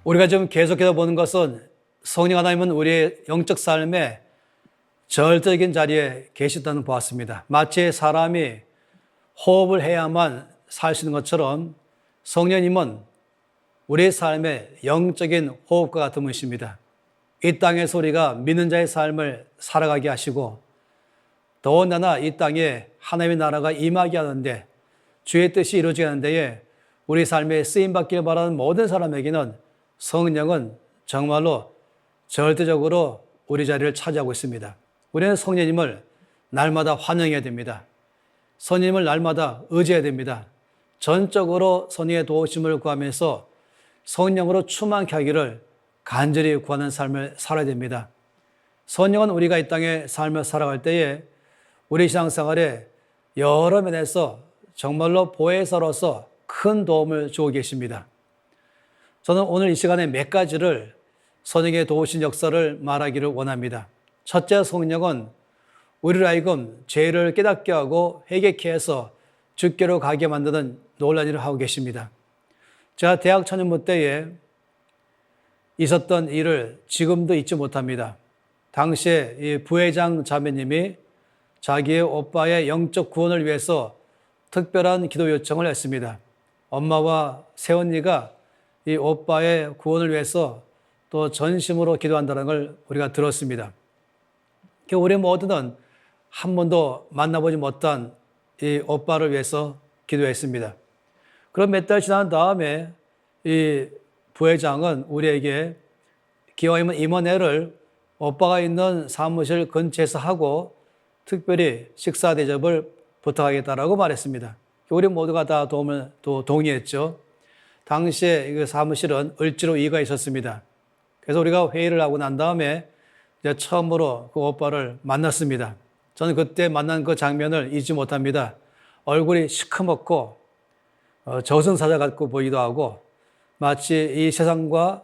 우리가 지금 계속해서 보는 것은 성령 하나님은 우리의 영적 삶에 절대적인 자리에 계시다는 거 보았습니다. 마치 사람이 호흡을 해야만 살 수 있는 것처럼 성령님은 우리의 삶의 영적인 호흡과 같은 분이십니다. 이 땅에서 우리가 믿는 자의 삶을 살아가게 하시고 더군다나 이 땅에 하나님의 나라가 임하게 하는데 주의 뜻이 이루어지게 하는 데에 우리 삶에 쓰임받기를 바라는 모든 사람에게는 성령은 정말로 절대적으로 우리 자리를 차지하고 있습니다. 우리는 성령님을 날마다 환영해야 됩니다. 성령님을 날마다 의지해야 됩니다. 전적으로 성령의 도우심을 구하면서 성령으로 충만케 하기를 간절히 구하는 삶을 살아야 됩니다. 성령은 우리가 이 땅에 삶을 살아갈 때에 우리 신앙생활에 여러 면에서 정말로 보혜사로서 큰 도움을 주고 계십니다. 저는 오늘 이 시간에 몇 가지를 성령의 도우신 역사를 말하기를 원합니다. 첫째, 성령은 우리를 하여금 죄를 깨닫게 하고 회개케 해서 주께로 가게 만드는 놀라운 일을 하고 계십니다. 제가 대학 청년부 때에 있었던 일을 지금도 잊지 못합니다. 당시에 이 부회장 자매님이 자기의 오빠의 영적 구원을 위해서 특별한 기도 요청을 했습니다. 엄마와 새언니가 이 오빠의 구원을 위해서 또 전심으로 기도한다는 걸 우리가 들었습니다. 우리 모두는 한 번도 만나보지 못한 이 오빠를 위해서 기도했습니다. 그럼 몇 달 지난 다음에 이 부회장은 우리에게 기왕이면 임원회를 오빠가 있는 사무실 근처에서 하고 특별히 식사 대접을 부탁하겠다라고 말했습니다. 우리 모두가 다 도움을 동의했죠. 당시에 그 사무실은 을지로 2가 있었습니다. 그래서 우리가 회의를 하고 난 다음에 이제 처음으로 그 오빠를 만났습니다. 저는 그때 만난 그 장면을 잊지 못합니다. 얼굴이 시커멓고 저승사자 같고 보이기도 하고 마치 이 세상과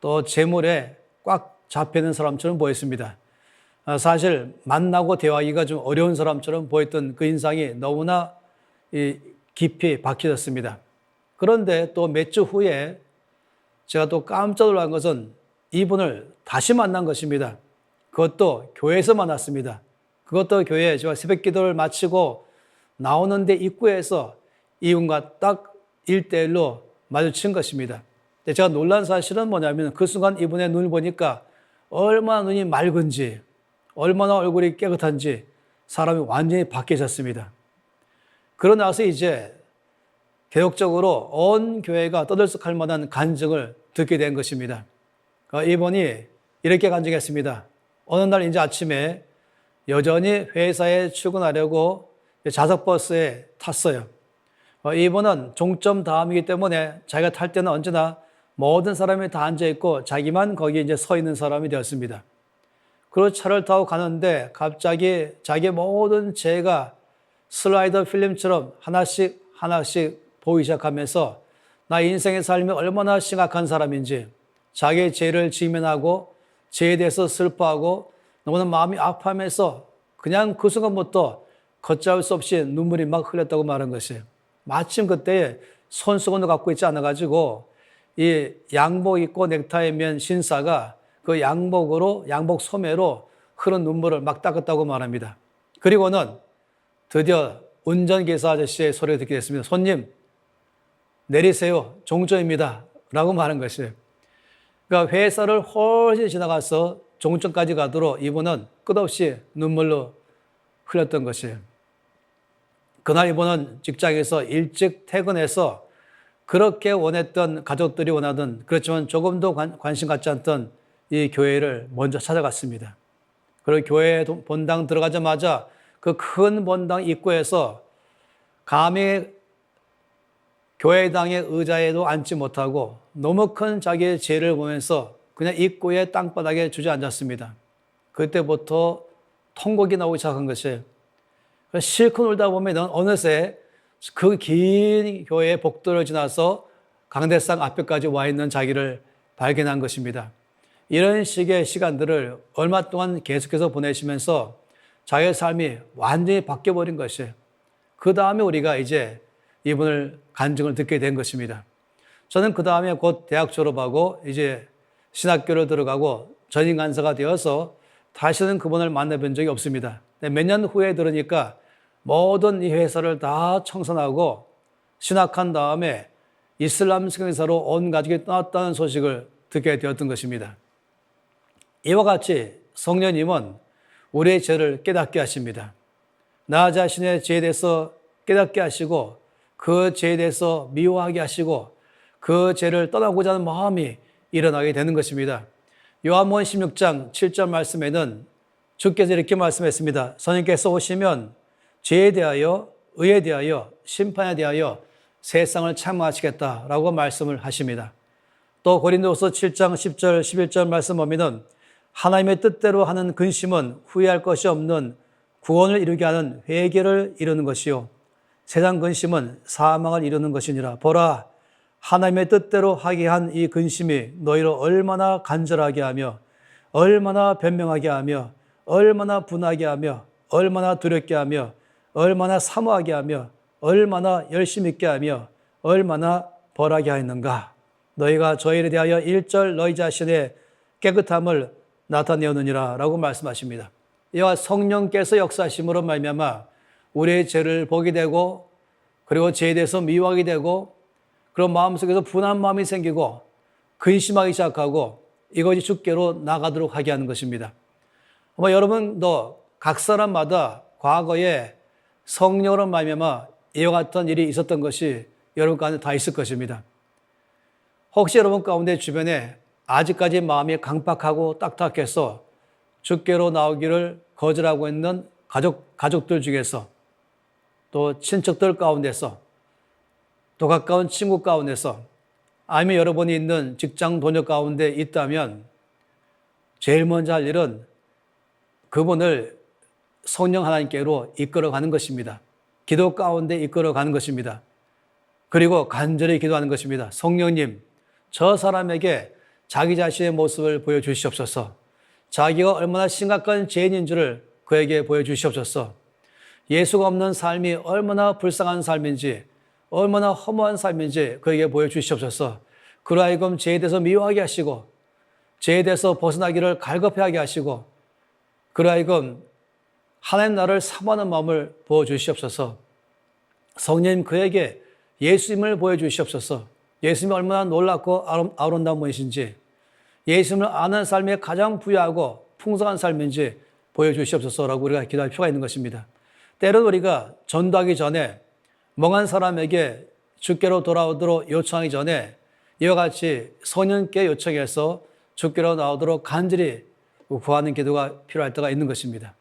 또 재물에 꽉 잡혀있는 사람처럼 보였습니다. 사실 만나고 대화하기가 좀 어려운 사람처럼 보였던 그 인상이 너무나 깊이 박혀졌습니다. 그런데 또 몇 주 후에 제가 또 깜짝 놀란 것은 이분을 다시 만난 것입니다. 그것도 교회에서 만났습니다. 그것도 교회에 제가 새벽 기도를 마치고 나오는데 입구에서 이분과 딱 1대1로 마주친 것입니다. 제가 놀란 사실은 뭐냐면 그 순간 이분의 눈을 보니까 얼마나 눈이 맑은지 얼마나 얼굴이 깨끗한지 사람이 완전히 바뀌어졌습니다. 그러고 나서 이제 개혁적으로 온 교회가 떠들썩할 만한 간증을 듣게 된 것입니다. 이분이 이렇게 간증했습니다. 어느 날 이제 아침에 여전히 회사에 출근하려고 좌석버스에 탔어요. 이분은 종점 다음이기 때문에 자기가 탈 때는 언제나 모든 사람이 다 앉아있고 자기만 거기에 이제 서 있는 사람이 되었습니다. 그리고 차를 타고 가는데 갑자기 자기의 모든 죄가 슬라이더 필름처럼 하나씩 보이기 시작하면서 나 인생의 삶이 얼마나 심각한 사람인지 자기의 죄를 직면하고 죄에 대해서 슬퍼하고 너무나 마음이 아파하면서 그냥 그 순간부터 걷잡을 수 없이 눈물이 막 흘렸다고 말한 것이에요. 마침 그때 손수건도 갖고 있지 않아가지고 이 양복 입고 넥타이 맨 신사가 그 양복 소매로 흐른 눈물을 막 닦았다고 말합니다. 그리고는 드디어 운전기사 아저씨의 소리를 듣게 됐습니다. 손님, 내리세요. 종점입니다. 라고 말한 것이에요. 그러니까 회사를 훨씬 지나가서 종점까지 가도록 이분은 끝없이 눈물로 흘렸던 것이에요. 그날 이분은 직장에서 일찍 퇴근해서 그렇게 원했던 가족들이 원하던 그렇지만 조금도 관심 갖지 않던 이 교회를 먼저 찾아갔습니다. 그리고 교회 본당 들어가자마자 그 큰 본당 입구에서 감히 교회당의 의자에도 앉지 못하고 너무 큰 자기의 죄를 보면서 그냥 입구에 땅바닥에 주저앉았습니다. 그때부터 통곡이 나오기 시작한 것이에요. 실컷 울다 보면 어느새 그 긴 교회의 복도를 지나서 강대상 앞에까지 와 있는 자기를 발견한 것입니다. 이런 식의 시간들을 얼마 동안 계속해서 보내시면서 자기의 삶이 완전히 바뀌어버린 것이에요. 그 다음에 우리가 이제 이분을 간증을 듣게 된 것입니다. 저는 그 다음에 곧 대학 졸업하고 이제 신학교를 들어가고 전임 간사가 되어서 다시는 그분을 만나본 적이 없습니다. 몇 년 후에 들으니까 모든 이 회사를 다 청산하고 신학한 다음에 이슬람 성경사로 온 가족이 떠났다는 소식을 듣게 되었던 것입니다. 이와 같이 성령님은 우리의 죄를 깨닫게 하십니다. 나 자신의 죄에 대해서 깨닫게 하시고 그 죄에 대해서 미워하게 하시고 그 죄를 떠나고자 하는 마음이 일어나게 되는 것입니다. 요한복음 16장 7절 말씀에는 주께서 이렇게 말씀했습니다. 선생님께서 오시면 죄에 대하여, 의에 대하여, 심판에 대하여 세상을 참하시겠다라고 말씀을 하십니다. 또 고린도후서 7장 10절 11절 말씀 보면은 하나님의 뜻대로 하는 근심은 후회할 것이 없는 구원을 이루게 하는 회개를 이루는 것이요 세상 근심은 사망을 이루는 것이니라. 보라, 하나님의 뜻대로 하게 한 이 근심이 너희를 얼마나 간절하게 하며 얼마나 변명하게 하며 얼마나 분하게 하며 얼마나 두렵게 하며 얼마나 사모하게 하며 얼마나 열심 있게 하며 얼마나 벌하게 하였는가. 너희가 저희에 대하여 일절 너희 자신의 깨끗함을 나타내었느니라 라고 말씀하십니다. 이와 성령께서 역사하심으로 말미암아 우리의 죄를 보게 되고 그리고 죄에 대해서 미워하게 되고 그런 마음속에서 분한 마음이 생기고 근심하기 시작하고 이것이 주께로 나가도록 하게 하는 것입니다. 아마 여러분도 각 사람마다 과거에 성령으로 말미암아 이와 같은 일이 있었던 것이 여러분 가운데 다 있을 것입니다. 혹시 여러분 가운데 주변에 아직까지 마음이 강팍하고 딱딱해서 주께로 나오기를 거절하고 있는 가족들 중에서 또 친척들 가운데서 또 가까운 친구 가운데서 아니면 여러분이 있는 직장 동료 가운데 있다면 제일 먼저 할 일은 그분을 성령 하나님께로 이끌어가는 것입니다. 기도 가운데 이끌어가는 것입니다. 그리고 간절히 기도하는 것입니다. 성령님, 저 사람에게 자기 자신의 모습을 보여주시옵소서. 자기가 얼마나 심각한 죄인인 줄을 그에게 보여주시옵소서. 예수가 없는 삶이 얼마나 불쌍한 삶인지 얼마나 허무한 삶인지 그에게 보여주시옵소서. 그로 하여금 죄에 대해서 미워하게 하시고 죄에 대해서 벗어나기를 갈급해하게 하시고 그로 하여금 하나님 나라를 사모하는 마음을 보여주시옵소서. 성령님 그에게 예수님을 보여주시옵소서. 예수님이 얼마나 놀랍고 아름다운 분이신지 예수님을 아는 삶이 가장 부유하고 풍성한 삶인지 보여주시옵소서라고 우리가 기도할 필요가 있는 것입니다. 때로는 우리가 전도하기 전에 멍한 사람에게 주께로 돌아오도록 요청하기 전에 이와 같이 성령께 요청해서 주께로 나오도록 간절히 구하는 기도가 필요할 때가 있는 것입니다.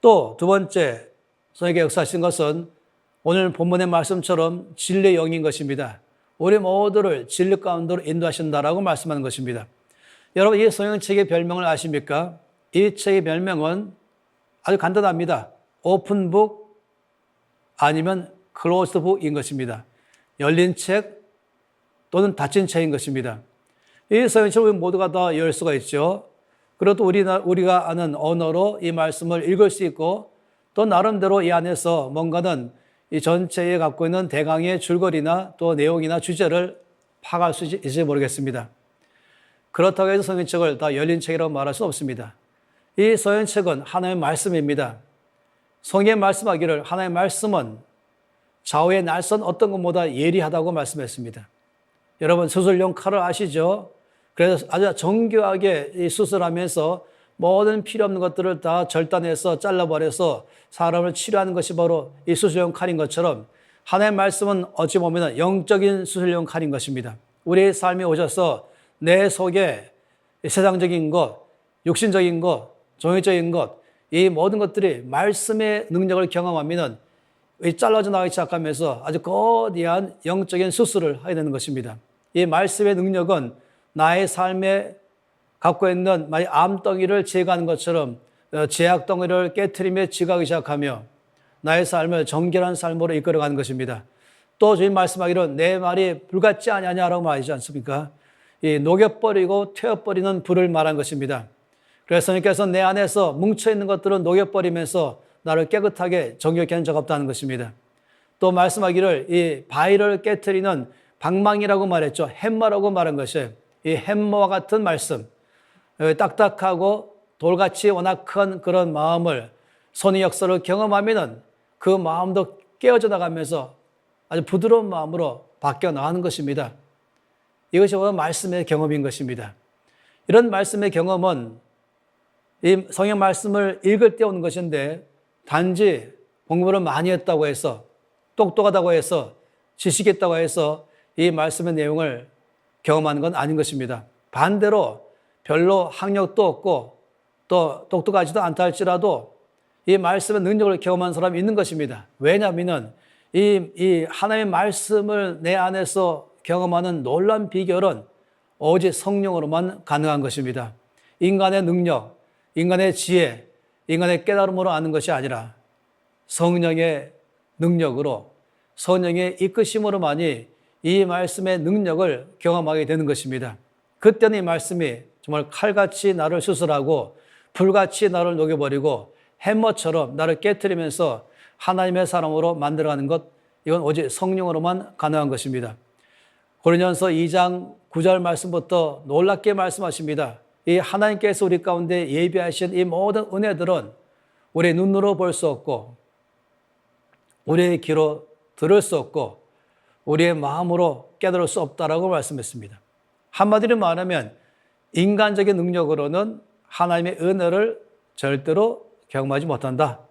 또 두 번째 성령께 역사하신 것은 오늘 본문의 말씀처럼 진리의 영인 것입니다. 우리 모두를 진리 가운데로 인도하신다라고 말씀하는 것입니다. 여러분 이 성령책의 별명을 아십니까? 이 책의 별명은 아주 간단합니다. 오픈북 아니면 클로즈북인 것입니다. 열린 책 또는 닫힌 책인 것입니다. 이 성경책을 우리 모두가 다 열 수가 있죠. 그리고 또 우리가 아는 언어로 이 말씀을 읽을 수 있고 또 나름대로 이 안에서 뭔가는 이 전체에 갖고 있는 대강의 줄거리나 또 내용이나 주제를 파악할 수 있을지 모르겠습니다. 그렇다고 해서 성경책을 다 열린 책이라고 말할 수 없습니다. 이 성경책은 하나님의 말씀입니다. 성경에 말씀하기를 하나님의 말씀은 좌우의 날선 어떤 것보다 예리하다고 말씀했습니다. 여러분 수술용 칼을 아시죠? 그래서 아주 정교하게 수술하면서 모든 필요 없는 것들을 다 절단해서 잘라버려서 사람을 치료하는 것이 바로 이 수술용 칼인 것처럼 하나님의 말씀은 어찌 보면 영적인 수술용 칼인 것입니다. 우리의 삶에 오셔서 내 속에 세상적인 것, 육신적인 것, 종교적인 것, 이 모든 것들이 말씀의 능력을 경험하면 잘라져 나가기 시작하면서 아주 거대한 영적인 수술을 하게 되는 것입니다. 이 말씀의 능력은 나의 삶에 갖고 있는 암덩이를 제거하는 것처럼 죄악덩이를 깨트리며 지각하기 시작하며 나의 삶을 정결한 삶으로 이끌어가는 것입니다. 또 주님 말씀하기로 내 말이 불같지 아니하냐라고 말하지 않습니까? 이 녹여버리고 태워버리는 불을 말한 것입니다. 그래서 주님께서 내 안에서 뭉쳐있는 것들은 녹여버리면서 나를 깨끗하게 정결케 하는 자가 없다는 것입니다. 또 말씀하기를 이 바위를 깨트리는 방망이라고 말했죠. 햄머라고 말한 것이 이 햄머와 같은 말씀, 딱딱하고 돌같이 워낙 큰 그런 마음을 손의 역사를 경험하면은 그 마음도 깨어져 나가면서 아주 부드러운 마음으로 바뀌어 나가는 것입니다. 이것이 바로 말씀의 경험인 것입니다. 이런 말씀의 경험은 이 성경 말씀을 읽을 때 오는 것인데 단지 공부를 많이 했다고 해서 똑똑하다고 해서 지식이 있다고 해서 이 말씀의 내용을 경험하는 건 아닌 것입니다. 반대로 별로 학력도 없고 또 똑똑하지도 않다 할지라도 이 말씀의 능력을 경험한 사람이 있는 것입니다. 왜냐하면 이 하나님의 말씀을 내 안에서 경험하는 놀라운 비결은 오직 성령으로만 가능한 것입니다. 인간의 능력, 인간의 지혜, 인간의 깨달음으로 아는 것이 아니라 성령의 능력으로 성령의 이끄심으로만이 이 말씀의 능력을 경험하게 되는 것입니다. 그때는 이 말씀이 정말 칼같이 나를 수술하고 불같이 나를 녹여버리고 해머처럼 나를 깨트리면서 하나님의 사람으로 만들어가는 것, 이건 오직 성령으로만 가능한 것입니다. 고린도전서 2장 9절 말씀부터 놀랍게 말씀하십니다. 이 하나님께서 우리 가운데 예비하신 이 모든 은혜들은 우리의 눈으로 볼 수 없고 우리의 귀로 들을 수 없고 우리의 마음으로 깨달을 수 없다라고 말씀했습니다. 한마디로 말하면 인간적인 능력으로는 하나님의 은혜를 절대로 경험하지 못한다.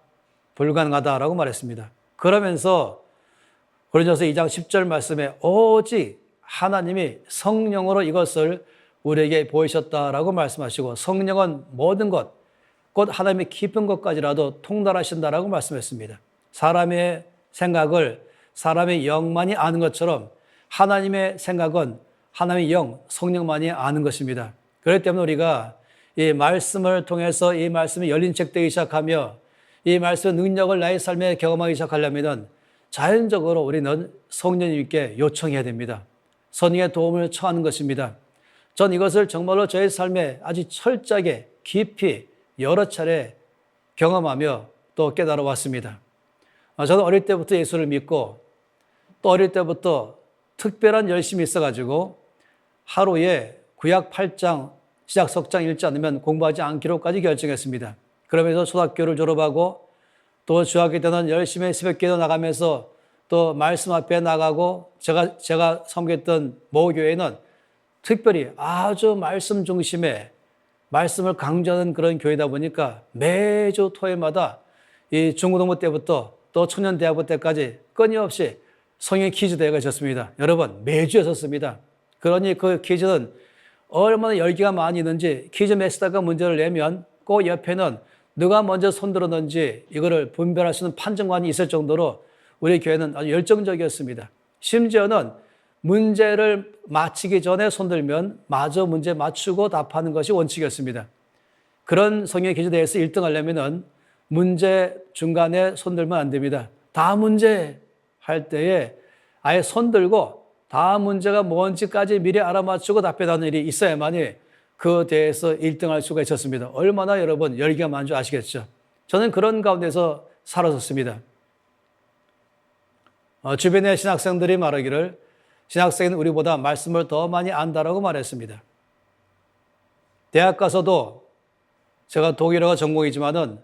불가능하다라고 말했습니다. 그러면서 고린도전서 2장 10절 말씀에 오직 하나님이 성령으로 이것을 우리에게 보이셨다라고 말씀하시고 성령은 모든 것, 곧 하나님의 깊은 것까지라도 통달하신다라고 말씀했습니다. 사람의 생각을 사람의 영만이 아는 것처럼 하나님의 생각은 하나님의 영, 성령만이 아는 것입니다. 그렇기 때문에 우리가 이 말씀을 통해서 이 말씀이 열린 책 되기 시작하며 이 말씀의 능력을 나의 삶에 경험하기 시작하려면 자연적으로 우리는 성령님께 요청해야 됩니다. 성령의 도움을 청하는 것입니다. 전 이것을 정말로 저의 삶에 아주 철저하게 깊이 여러 차례 경험하며 또 깨달아 왔습니다. 저는 어릴 때부터 예수를 믿고 또 어릴 때부터 특별한 열심이 있어가지고 하루에 구약 8장, 시작 석장 읽지 않으면 공부하지 않기로까지 결정했습니다. 그러면서 초등학교를 졸업하고 또 중학교 때는 열심히 새벽기도 나가면서 또 말씀 앞에 나가고 제가 섬겼던 모교회는 특별히 아주 말씀 중심의 말씀을 강조하는 그런 교회다 보니까 매주 토요일마다 이 중고등부 때부터 또 청년대학부 때까지 끊임없이 성경 퀴즈 대회가 있었습니다. 여러분 매주 있었습니다. 그러니 그 퀴즈는 얼마나 열기가 많이 있는지 퀴즈 마스터가 문제를 내면 그 옆에는 누가 먼저 손들었는지 이거를 분별할 수 있는 판정관이 있을 정도로 우리 교회는 아주 열정적이었습니다. 심지어는 문제를 마치기 전에 손들면 마저 문제 맞추고 답하는 것이 원칙이었습니다. 그런 성경 퀴즈 대회에서 1등 하려면 문제 중간에 손들면 안 됩니다. 다음 문제 할 때에 아예 손들고 다음 문제가 뭔지까지 미리 알아맞추고 답변하는 일이 있어야만이 그 대회에서 1등할 수가 있었습니다. 얼마나 여러분 열기가 많은 줄 아시겠죠? 저는 그런 가운데서 살았었습니다. 주변의 신학생들이 말하기를 신학생은 우리보다 말씀을 더 많이 안다라고 말했습니다. 대학 가서도 제가 독일어가 전공이지만은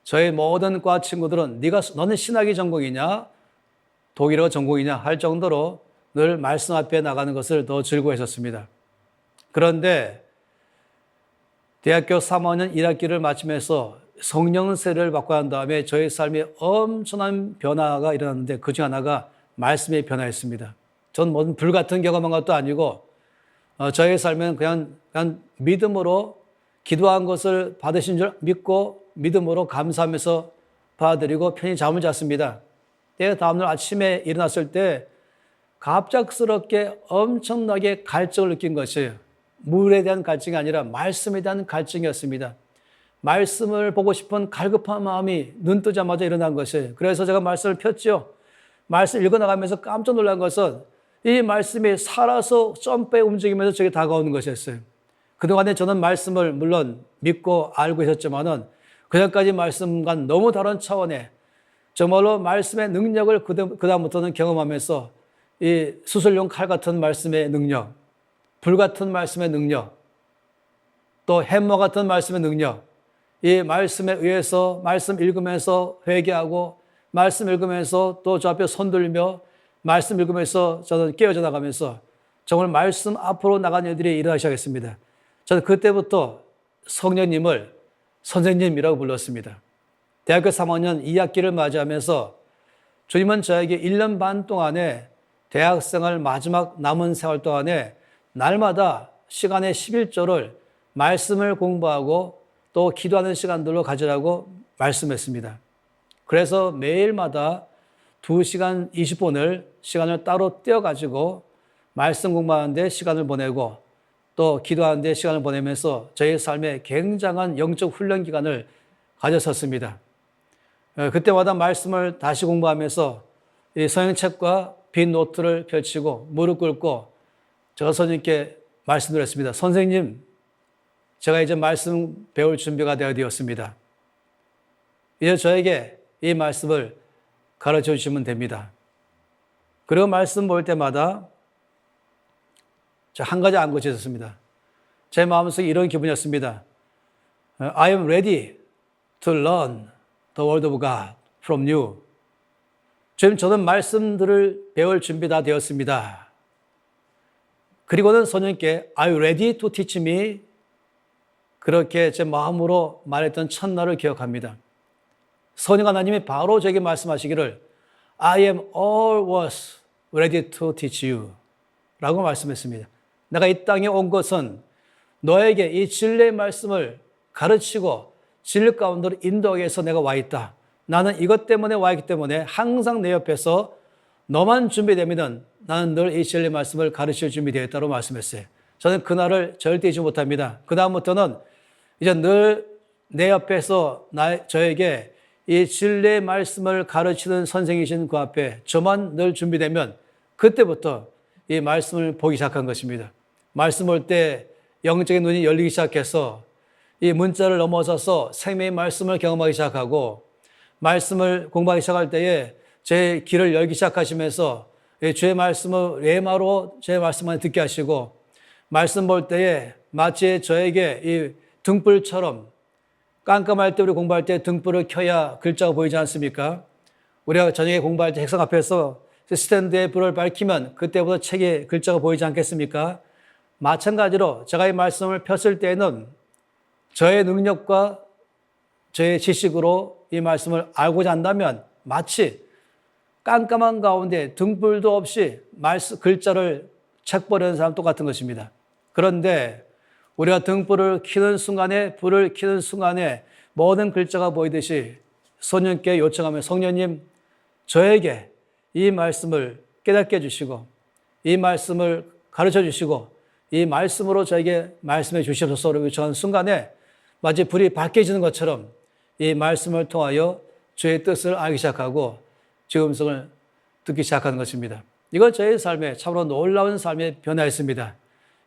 저희 모든 과 친구들은 너는 신학이 전공이냐 독일어가 전공이냐 할 정도로 늘 말씀 앞에 나가는 것을 더 즐거워했었습니다. 그런데 대학교 3학년 1학기를 마치면서 성령세를 받고 난 다음에 저희 삶에 엄청난 변화가 일어났는데 그중 하나가 말씀의 변화였습니다. 전 무슨 불같은 경험한 것도 아니고 저의 삶은 그냥 믿음으로 기도한 것을 받으신 줄 믿고 믿음으로 감사하면서 받아들이고 편히 잠을 잤습니다. 다음날 아침에 일어났을 때 갑작스럽게 엄청나게 갈증을 느낀 것이에요. 물에 대한 갈증이 아니라 말씀에 대한 갈증이었습니다. 말씀을 보고 싶은 갈급한 마음이 눈 뜨자마자 일어난 것이에요. 그래서 제가 말씀을 폈죠. 말씀 읽어나가면서 깜짝 놀란 것은 이 말씀이 살아서 점프해 움직이면서 저에게 다가오는 것이었어요. 그동안에 저는 말씀을 물론 믿고 알고 있었지만은 그전까지 말씀과는 너무 다른 차원의 정말로 말씀의 능력을 그다음부터는 경험하면서 이 수술용 칼 같은 말씀의 능력, 불 같은 말씀의 능력, 또 해머 같은 말씀의 능력, 이 말씀에 의해서 말씀 읽으면서 회개하고 말씀 읽으면서 또 저 앞에 손 들며 말씀 읽으면서 저는 깨어져 나가면서 정말 말씀 앞으로 나간 일들이 일어나기 시작했습니다. 저는 그때부터 성령님을 선생님이라고 불렀습니다. 대학교 3학년 2학기를 맞이하면서 주님은 저에게 1년 반 동안에 대학생활 마지막 남은 생활 동안에 날마다 시간의 11조를 말씀을 공부하고 또 기도하는 시간들로 가지라고 말씀했습니다. 그래서 매일마다 2시간 20분을 시간을 따로 떼어가지고 말씀 공부하는 데 시간을 보내고 또 기도하는 데 시간을 보내면서 저의 삶에 굉장한 영적 훈련 기간을 가졌었습니다. 그때마다 말씀을 다시 공부하면서 이 성경책과 빈 노트를 펼치고 무릎 꿇고 제가 선생님께 말씀드렸습니다. 선생님, 제가 이제 말씀 배울 준비가 되었습니다. 이제 저에게 이 말씀을 가르쳐 주시면 됩니다. 그리고 말씀 볼 때마다 한 가지 안 고쳐졌습니다. 제 마음속에 이런 기분이었습니다. I am ready to learn the word of God from you. 지금 저는 말씀들을 배울 준비 다 되었습니다. 그리고는 선생님께 Are you ready to teach me? 그렇게 제 마음으로 말했던 첫날을 기억합니다. 성령 하나님이 바로 저에게 말씀하시기를 I am always ready to teach you 라고 말씀했습니다. 내가 이 땅에 온 것은 너에게 이 진리의 말씀을 가르치고 진리 가운데로 인도하기 위해서 내가 와 있다. 나는 이것 때문에 와 있기 때문에 항상 내 옆에서 너만 준비되면 나는 늘 이 진리의 말씀을 가르칠 준비되어 있다고 말씀했어요. 저는 그날을 절대 잊지 못합니다. 그 다음부터는 이제 늘 내 옆에서 저에게 이 진리의 말씀을 가르치는 선생이신 그 앞에 저만 늘 준비되면 그때부터 이 말씀을 보기 시작한 것입니다. 말씀 볼 때 영적인 눈이 열리기 시작해서 이 문자를 넘어서서 생명의 말씀을 경험하기 시작하고 말씀을 공부하기 시작할 때에 제 귀를 열기 시작하시면서 주의 말씀을 레마로 제 말씀만 듣게 하시고 말씀 볼 때에 마치 저에게 이 등불처럼 깜깜할 때 우리 공부할 때 등불을 켜야 글자가 보이지 않습니까? 우리가 저녁에 공부할 때 책상 앞에서 스탠드에 불을 밝히면 그때부터 책에 글자가 보이지 않겠습니까? 마찬가지로 제가 이 말씀을 폈을 때에는 저의 능력과 저의 지식으로 이 말씀을 알고자 한다면 마치 깜깜한 가운데 등불도 없이 글자를 책버리는 사람 똑같은 것입니다. 그런데 우리가 등불을 켜는 순간에 불을 켜는 순간에 모든 글자가 보이듯이 성령께 요청하면 성령님 저에게 이 말씀을 깨닫게 해주시고 이 말씀을 가르쳐 주시고 이 말씀으로 저에게 말씀해 주시옵소서로 요청하는 순간에 마치 불이 밝혀지는 것처럼 이 말씀을 통하여 주의 뜻을 알기 시작하고 주의 음성을 듣기 시작하는 것입니다. 이건 저의 삶에 참으로 놀라운 삶의 변화였습니다.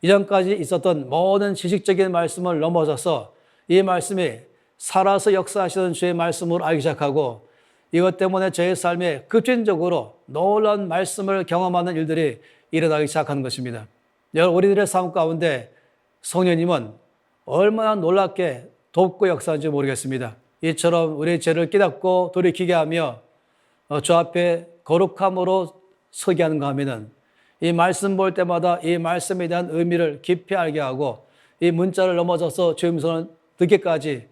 이전까지 있었던 모든 지식적인 말씀을 넘어서서 이 말씀이 살아서 역사하시는 주의 말씀을 알기 시작하고 이것 때문에 저의 삶에 급진적으로 놀라운 말씀을 경험하는 일들이 일어나기 시작하는 것입니다. 여러분, 우리들의 삶 가운데 성령님은 얼마나 놀랍게 돕고 역사하는지 모르겠습니다. 이처럼 우리의 죄를 깨닫고 돌이키게 하며 주 앞에 거룩함으로 서게 하는가 하면은 이 말씀 볼 때마다 이 말씀에 대한 의미를 깊이 알게 하고 이 문자를 넘어서서 주의 음성을 듣기까지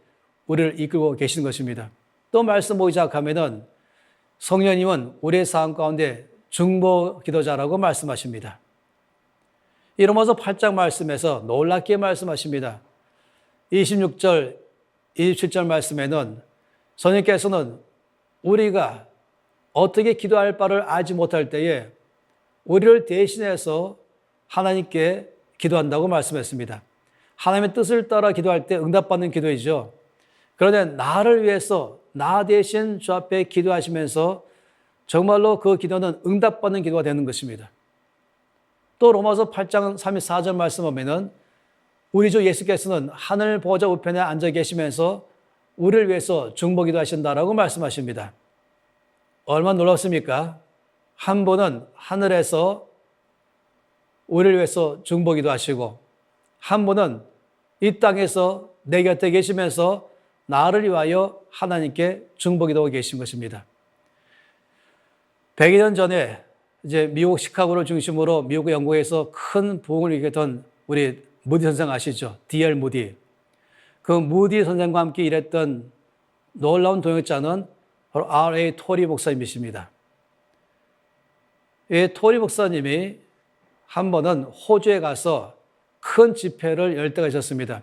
우리를 이끌고 계시는 것입니다. 또 말씀 보기 시작하면은 성령님은 우리의 삶 가운데 중보 기도자라고 말씀하십니다. 이 로마서 8장 말씀에서 놀랍게 말씀하십니다. 26절, 27절 말씀에는 성령께서는 우리가 어떻게 기도할 바를 알지 못할 때에 우리를 대신해서 하나님께 기도한다고 말씀했습니다. 하나님의 뜻을 따라 기도할 때 응답받는 기도이죠. 그런데 나를 위해서 나 대신 주 앞에 기도하시면서 정말로 그 기도는 응답받는 기도가 되는 것입니다. 또 로마서 8장 34절 말씀 보면은 우리 주 예수께서는 하늘 보좌 우편에 앉아 계시면서 우리를 위해서 중보기도 하신다라고 말씀하십니다. 얼마나 놀랍습니까? 한 분은 하늘에서 우리를 위해서 중보기도 하시고, 한 분은 이 땅에서 내 곁에 계시면서 나를 위하여 하나님께 중보기도 하고 계신 것입니다. 100여 년 전에 이제 미국 시카고를 중심으로 미국 영국에서 큰 부흥을 일으켰던 우리 무디 선생 아시죠? D.L. 무디. 그 무디 선생과 함께 일했던 놀라운 동역자는 바로 R.A. 토리 목사님이십니다. 이 토리 목사님이 한 번은 호주에 가서 큰 집회를 열 때가 있었습니다.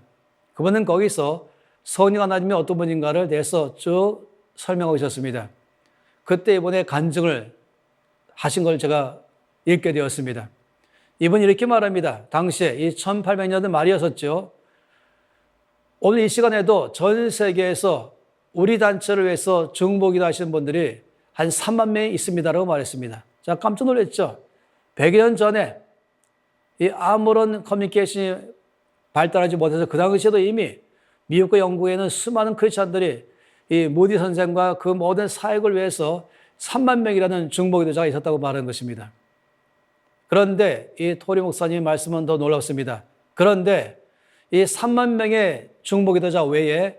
그분은 거기서 성령 하나님이 어떤 분인가를 대해서 쭉 설명하고 있었습니다. 그때 이번에 간증을 하신 걸 제가 읽게 되었습니다. 이분이 이렇게 말합니다. 당시에 이 1800년대 말이었었죠. 오늘 이 시간에도 전 세계에서 우리 단체를 위해서 중보기도 하시는 분들이 한 3만 명이 있습니다라고 말했습니다. 자, 깜짝 놀랐죠. 100여 년 전에 이 아무런 커뮤니케이션이 발달하지 못해서 그 당시에도 이미 미국과 영국에는 수많은 크리스찬들이 이 무디 선생과 그 모든 사역을 위해서 3만 명이라는 중보기도자가 있었다고 말하는 것입니다. 그런데 이 토리 목사님의 말씀은 더 놀랍습니다. 그런데 이 3만 명의 중보기도자 외에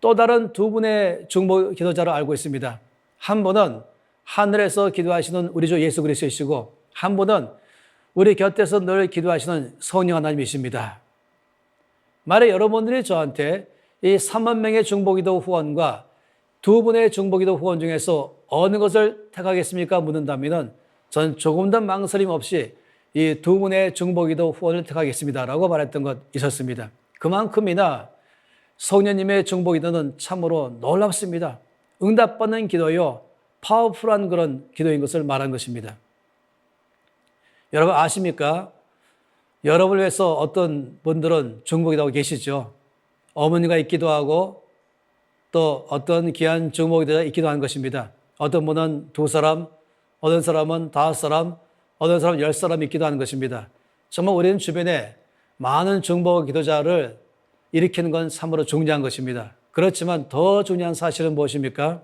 또 다른 두 분의 중보기도자를 알고 있습니다. 한 분은 하늘에서 기도하시는 우리 주 예수 그리스도이시고, 한 분은 우리 곁에서 늘 기도하시는 성령 하나님이십니다. 만약 여러분들이 저한테 이 3만 명의 중보기도 후원과 두 분의 중보기도 후원 중에서 어느 것을 택하겠습니까? 묻는다면 저는 조금 더 망설임 없이 이 두 분의 중보기도 후원을 택하겠습니다라고 말했던 것 있었습니다. 그만큼이나 성령님의 중보기도는 참으로 놀랍습니다. 응답받는 기도요, 파워풀한 그런 기도인 것을 말한 것입니다. 여러분 아십니까? 여러분을 위해서 어떤 분들은 중보기도하고 계시죠. 어머니가 있기도 하고 또 어떤 귀한 중보기도가 있기도 한 것입니다. 어떤 분은 2사람, 어떤 사람은 5사람, 어떤 사람은 10사람 있기도 하는 것입니다. 정말 우리는 주변에 많은 중보기도자를 일으키는 건 참으로 중요한 것입니다. 그렇지만 더 중요한 사실은 무엇입니까?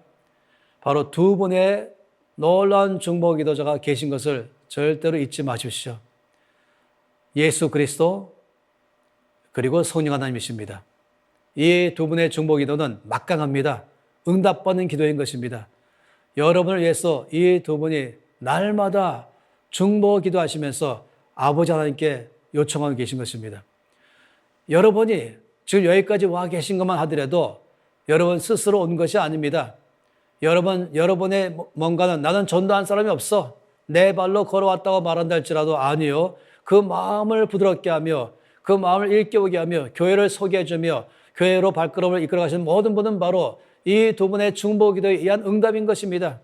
바로 두 분의 놀라운 중보기도자가 계신 것을 절대로 잊지 마십시오. 예수 그리스도 그리고 성령 하나님이십니다. 이 두 분의 중보기도는 막강합니다. 응답받는 기도인 것입니다. 여러분을 위해서 이 두 분이 날마다 중보기도하시면서 아버지 하나님께 요청하고 계신 것입니다. 여러분이 지금 여기까지 와 계신 것만 하더라도 여러분 스스로 온 것이 아닙니다. 여러분의 뭔가는 나는 전도한 사람이 없어. 내 발로 걸어왔다고 말한다 할지라도 아니요. 그 마음을 부드럽게 하며 그 마음을 일깨우게 하며 교회를 소개해주며 교회로 발걸음을 이끌어가시는 모든 분은 바로 이 두 분의 중보기도에 의한 응답인 것입니다.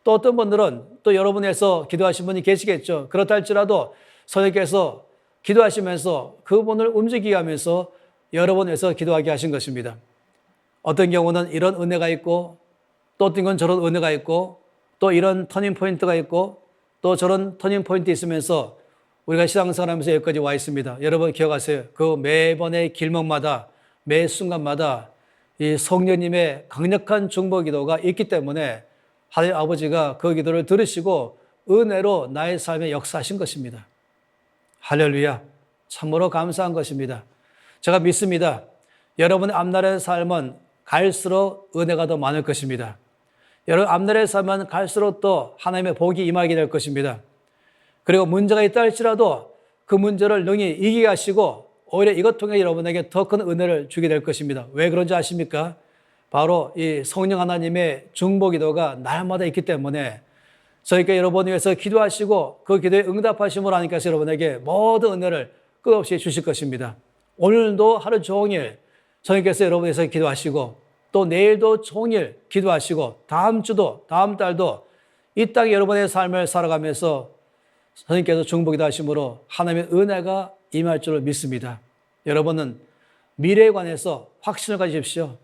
또 어떤 분들은 또 여러분에서 기도하신 분이 계시겠죠. 그렇다 할지라도 선생님께서 기도하시면서 그분을 움직이게 하면서 여러분에서 기도하게 하신 것입니다. 어떤 경우는 이런 은혜가 있고 또 어떤 건 저런 은혜가 있고 또 이런 터닝포인트가 있고 또 저런 터닝포인트 있으면서 우리가 신앙생활하면서 여기까지 와 있습니다. 여러분 기억하세요. 그 매번의 길목마다 매 순간마다 이 성령님의 강력한 중보기도가 있기 때문에 하나님 아버지가 그 기도를 들으시고 은혜로 나의 삶에 역사하신 것입니다. 할렐루야. 참으로 감사한 것입니다. 제가 믿습니다. 여러분의 앞날의 삶은 갈수록 은혜가 더 많을 것입니다. 여러분 앞날의 삶은 갈수록 또 하나님의 복이 임하게 될 것입니다. 그리고 문제가 있다 할지라도 그 문제를 능히 이기게 하시고 오히려 이것 통해 여러분에게 더 큰 은혜를 주게 될 것입니다. 왜 그런지 아십니까? 바로 이 성령 하나님의 중보기도가 날마다 있기 때문에 저희가 여러분을 위해서 기도하시고 그 기도에 응답하심으로 하나님께서 여러분에게 모든 은혜를 끝없이 주실 것입니다. 오늘도 하루 종일 성령께서 여러분을 위해서 기도하시고 또 내일도 종일 기도하시고 다음 주도 다음 달도 이 땅에 여러분의 삶을 살아가면서 선생님께서 중보기도 하심으로 하나님의 은혜가 임할 줄을 믿습니다. 여러분은 미래에 관해서 확신을 가지십시오.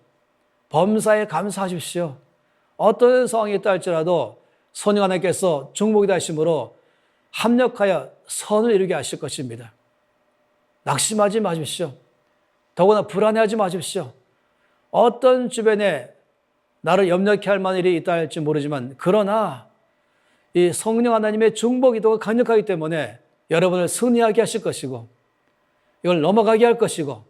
범사에 감사하십시오. 어떤 상황이 있다 할지라도 성령 하나님께서 중보기도 하심으로 합력하여 선을 이루게 하실 것입니다. 낙심하지 마십시오. 더구나 불안해하지 마십시오. 어떤 주변에 나를 염려케 할 만한 일이 있다 할지 모르지만 그러나 이 성령 하나님의 중보 기도가 강력하기 때문에 여러분을 승리하게 하실 것이고 이걸 넘어가게 할 것이고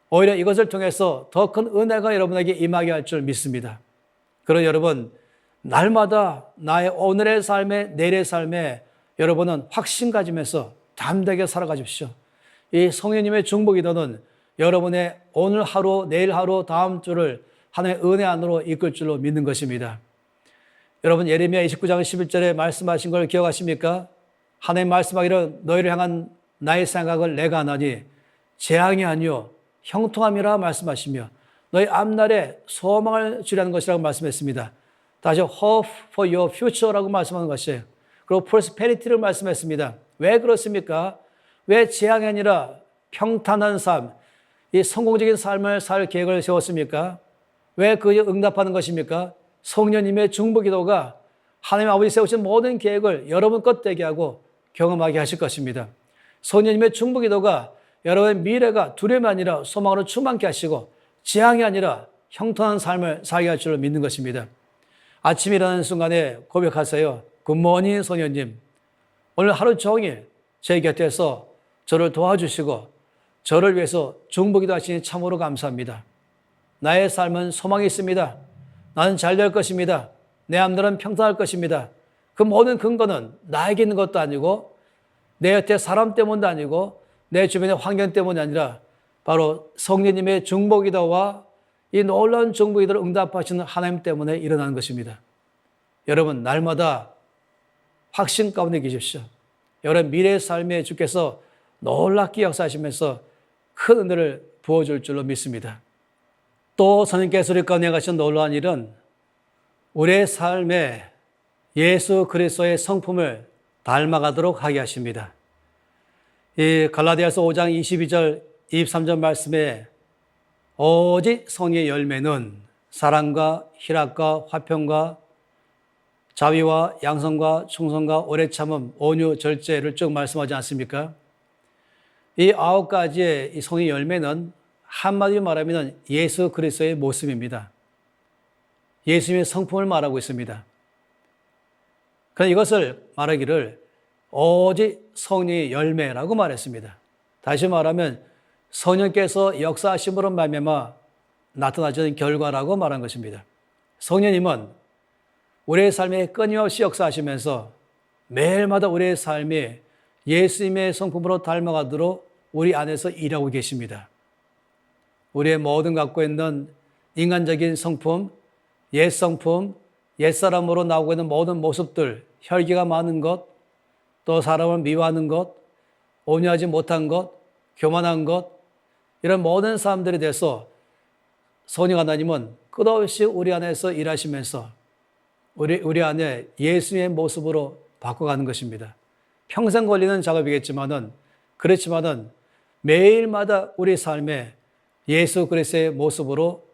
오히려 이것을 통해서 더 큰 은혜가 여러분에게 임하게 할 줄 믿습니다. 그런 여러분, 날마다 나의 오늘의 삶에 내일의 삶에 여러분은 확신 가지면서 담대하게 살아가십시오. 이 성령님의 중보 기도는 여러분의 오늘 하루, 내일 하루, 다음 주를 하나님의 은혜 안으로 이끌 줄로 믿는 것입니다. 여러분 예레미야 29장 11절에 말씀하신 걸 기억하십니까? 하나님 말씀하기를 너희를 향한 나의 생각을 내가 하나니 재앙이 아니요 형통함이라 말씀하시며 너희 앞날에 소망을 주려는 것이라고 말씀했습니다. 다시 hope for your future라고 말씀하는 것이에요. 그리고 prosperity를 말씀했습니다. 왜 그렇습니까? 왜 재앙이 아니라 평탄한 삶, 이 성공적인 삶을 살 계획을 세웠습니까? 왜 그에 응답하는 것입니까? 성령님의 중보 기도가 하나님 아버지 세우신 모든 계획을 여러분 것 되게 하고 경험하게 하실 것입니다. 성령님의 중보 기도가 여러분의 미래가 두려움이 아니라 소망으로 충만케 하시고 재앙이 아니라 형통한 삶을 살게 할 줄로 믿는 것입니다. 아침에 일어나는 순간에 고백하세요. 굿모닝 성령님. 오늘 하루 종일 제 곁에서 저를 도와주시고 저를 위해서 중보 기도하시니 참으로 감사합니다. 나의 삶은 소망이 있습니다. 나는 잘 될 것입니다. 내 앞날은 평탄할 것입니다. 그 모든 근거는 나에게 있는 것도 아니고 내 곁에 사람 때문도 아니고 내 주변의 환경 때문이 아니라 바로 성령님의 중보 기도와 이 놀라운 중보 기도를 응답하시는 하나님 때문에 일어나는 것입니다. 여러분 날마다 확신 가운데 계십시오. 여러분 미래의 삶에 주께서 놀랍게 역사하시면서 큰 은혜를 부어줄 줄로 믿습니다. 또 선생님께서 우리 가운데 하신 놀라운 일은 우리의 삶에 예수 그리스도의 성품을 닮아가도록 하게 하십니다. 이 갈라디아서 5장 22절 23절 말씀에 오직 성의 열매는 사랑과 희락과 화평과 자비와 양선과 충성과 오래 참음, 온유, 절제를 쭉 말씀하지 않습니까? 이 9가지의 이 성의 열매는 한마디로 말하면 예수 그리스도의 모습입니다. 예수님의 성품을 말하고 있습니다. 그러나 이것을 말하기를 오직 성령의 열매라고 말했습니다. 다시 말하면 성령께서 역사하심으로 말미암아 나타나는 결과라고 말한 것입니다. 성령님은 우리의 삶에 끊임없이 역사하시면서 매일마다 우리의 삶이 예수님의 성품으로 닮아가도록 우리 안에서 일하고 계십니다. 우리의 모든 갖고 있는 인간적인 성품, 옛 성품, 옛사람으로 나오고 있는 모든 모습들, 혈기가 많은 것, 또 사람을 미워하는 것, 온유하지 못한 것, 교만한 것, 이런 모든 사람들에 대해서 성령 하나님은 끝없이 우리 안에서 일하시면서 우리 안에 예수의 모습으로 바꿔가는 것입니다. 평생 걸리는 작업이겠지만은 그렇지만은 매일마다 우리 삶에 예수 그리스도의 모습으로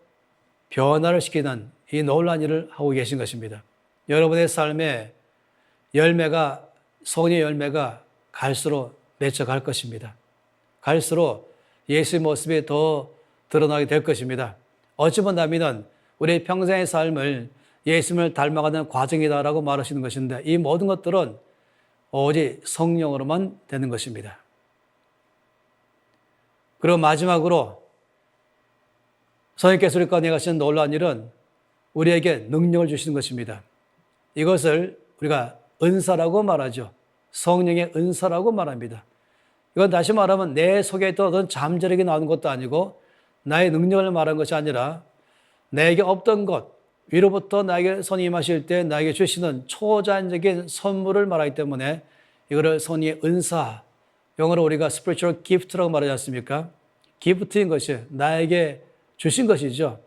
변화를 시키는 이 놀라운 일을 하고 계신 것입니다. 여러분의 삶에 열매가 성령의 열매가 갈수록 맺혀갈 것입니다. 갈수록 예수의 모습이 더 드러나게 될 것입니다. 어찌 본다면 우리의 평생의 삶을 예수님을 닮아가는 과정이다라고 말하시는 것인데 이 모든 것들은 오직 성령으로만 되는 것입니다. 그리고 마지막으로 성령께서 우리 가운데 하시는 놀라운 일은 우리에게 능력을 주시는 것입니다. 이것을 우리가 은사라고 말하죠. 성령의 은사라고 말합니다. 이건 다시 말하면 내 속에 있던 어떤 잠재력이 나오는 것도 아니고 나의 능력을 말하는 것이 아니라 내게 없던 것, 위로부터 나에게 손이 임하실 때 나에게 주시는 초자연적인 선물을 말하기 때문에 이거를 성령의 은사, 영어로 우리가 spiritual gift라고 말하지 않습니까? 기프트인 것이 나에게 주신 것이죠.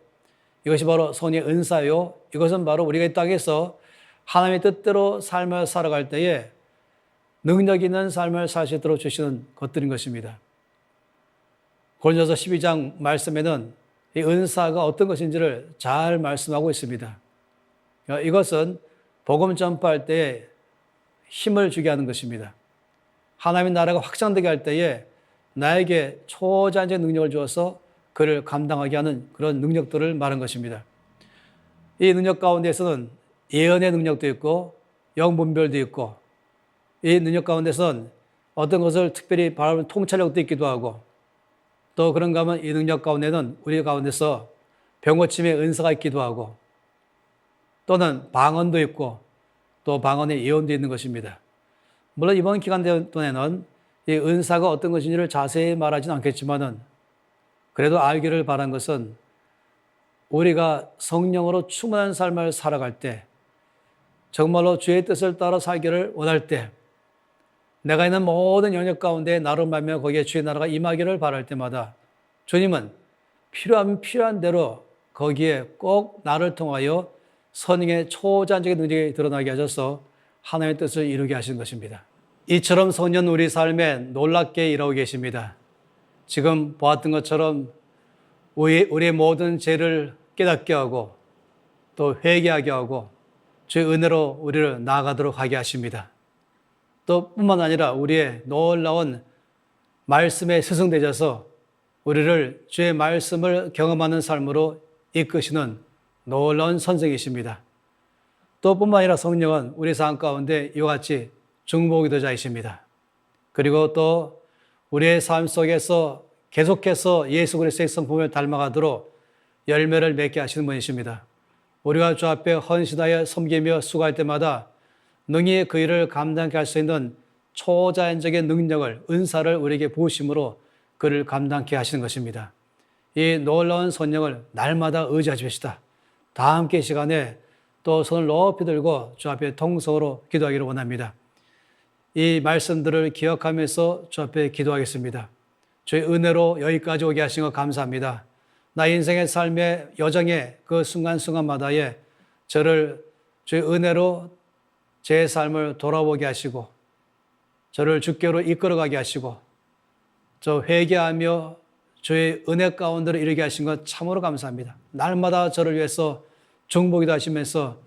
이것이 바로 성령의 은사요. 이것은 바로 우리가 이 땅에서 하나님의 뜻대로 삶을 살아갈 때에 능력 있는 삶을 살 수 있도록 주시는 것들인 것입니다. 고린도서 12장 말씀에는 이 은사가 어떤 것인지를 잘 말씀하고 있습니다. 이것은 복음 전파할 때에 힘을 주게 하는 것입니다. 하나님의 나라가 확장되게 할 때에 나에게 초자연적 능력을 주어서 그를 감당하게 하는 그런 능력들을 말한 것입니다. 이 능력 가운데서는 예언의 능력도 있고 영분별도 있고, 이 능력 가운데선 어떤 것을 특별히 바라보는 통찰력도 있기도 하고, 또 그런가 하면 이 능력 가운데는 우리 가운데서 병고침의 은사가 있기도 하고, 또는 방언도 있고, 또 방언의 예언도 있는 것입니다. 물론 이번 기간 동안에는 이 은사가 어떤 것인지를 자세히 말하지는 않겠지만은, 그래도 알기를 바란 것은 우리가 성령으로 충만한 삶을 살아갈 때, 정말로 주의 뜻을 따라 살기를 원할 때, 내가 있는 모든 영역 가운데 나로 말미암아 거기에 주의 나라가 임하기를 바랄 때마다 주님은 필요하면 필요한 대로 거기에 꼭 나를 통하여 성령의 초자연적인 능력이 드러나게 하셔서 하나님의 뜻을 이루게 하시는 것입니다. 이처럼 성령 우리 삶에 놀랍게 일하고 계십니다. 지금 보았던 것처럼 우리의 모든 죄를 깨닫게 하고 또 회개하게 하고 주의 은혜로 우리를 나아가도록 하게 하십니다. 또 뿐만 아니라 우리의 놀라운 말씀에 스승되셔서 우리를 주의 말씀을 경험하는 삶으로 이끄시는 놀라운 선생이십니다. 또 뿐만 아니라 성령은 우리 삶 가운데 이와 같이 중보기도자이십니다. 그리고 또 우리의 삶 속에서 계속해서 예수 그리스도의 성품을 닮아가도록 열매를 맺게 하시는 분이십니다. 우리가 주 앞에 헌신하여 섬기며 수고할 때마다 능히 그 일을 감당케 할 수 있는 초자연적인 능력을, 은사를 우리에게 부으심으로 그를 감당케 하시는 것입니다. 이 놀라운 성령을 날마다 의지하십시다. 다 함께 시간에 또 손을 높이 들고 주 앞에 통성으로 기도하기를 원합니다. 이 말씀들을 기억하면서 주 앞에 기도하겠습니다. 주의 은혜로 여기까지 오게 하신 것 감사합니다. 나 인생의 삶의 여정의 그 순간순간마다에 저를 주의 은혜로 제 삶을 돌아보게 하시고 저를 주께로 이끌어가게 하시고 저 회개하며 주의 은혜 가운데로 이르게 하신 것 참으로 감사합니다. 날마다 저를 위해서 중보기도 하시면서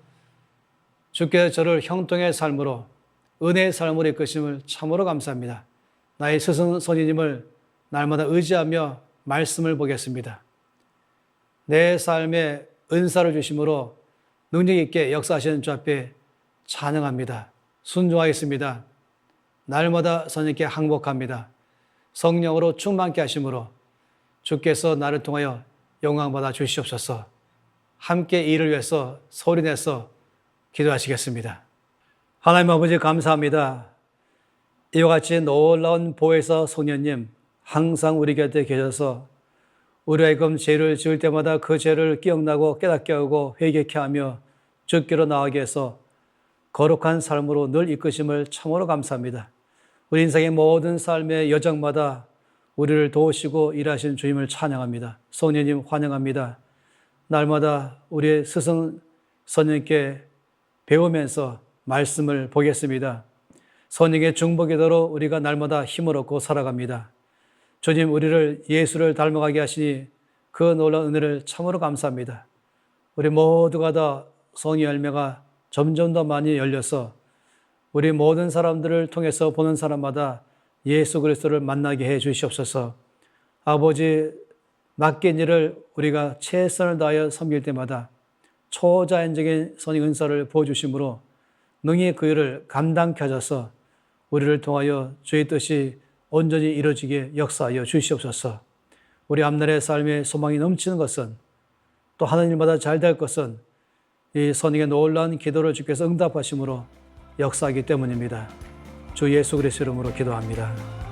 주께서 저를 형통의 삶으로 은혜의 삶으로 이끄심을 참으로 감사합니다. 나의 스승 선생님을 날마다 의지하며 말씀을 보겠습니다. 내 삶에 은사를 주심으로 능력 있게 역사하시는 주 앞에 찬양합니다. 순종하겠습니다. 날마다 선생님께 항복합니다. 성령으로 충만케 하심으로 주께서 나를 통하여 영광받아 주시옵소서. 함께 이를 위해서 소리내서 기도하시겠습니다. 하나님 아버지 감사합니다. 이와 같이 놀라운 보혜사 성령님 항상 우리 곁에 계셔서 우리가 죄를 지을 때마다 그 죄를 기억나고 깨닫게 하고 회개케 하며 주께로 나아가게 해서 거룩한 삶으로 늘 이끄심을 참으로 감사합니다. 우리 인생의 모든 삶의 여정마다 우리를 도우시고 일하시는 주님을 찬양합니다. 성령님 환영합니다. 날마다 우리의 스승 선생님께 배우면서 말씀을 보겠습니다. 성령의 중보기도로 우리가 날마다 힘을 얻고 살아갑니다. 주님 우리를 예수를 닮아가게 하시니 그 놀라운 은혜를 참으로 감사합니다. 우리 모두가 다 성의 열매가 점점 더 많이 열려서 우리 모든 사람들을 통해서 보는 사람마다 예수 그리스도를 만나게 해 주시옵소서. 아버지 맡긴 일을 우리가 최선을 다하여 섬길 때마다 초자연적인 선의 은사를 부어주심으로 능히 그 일을 감당케 하셔서 우리를 통하여 주의 뜻이 온전히 이루어지게 역사하여 주시옵소서. 우리 앞날의 삶의 소망이 넘치는 것은 또 하는 일마다 잘 될 것은 이 선생의 놀라운 기도를 주께서 응답하심으로 역사하기 때문입니다. 주 예수 그리스도 이름으로 기도합니다.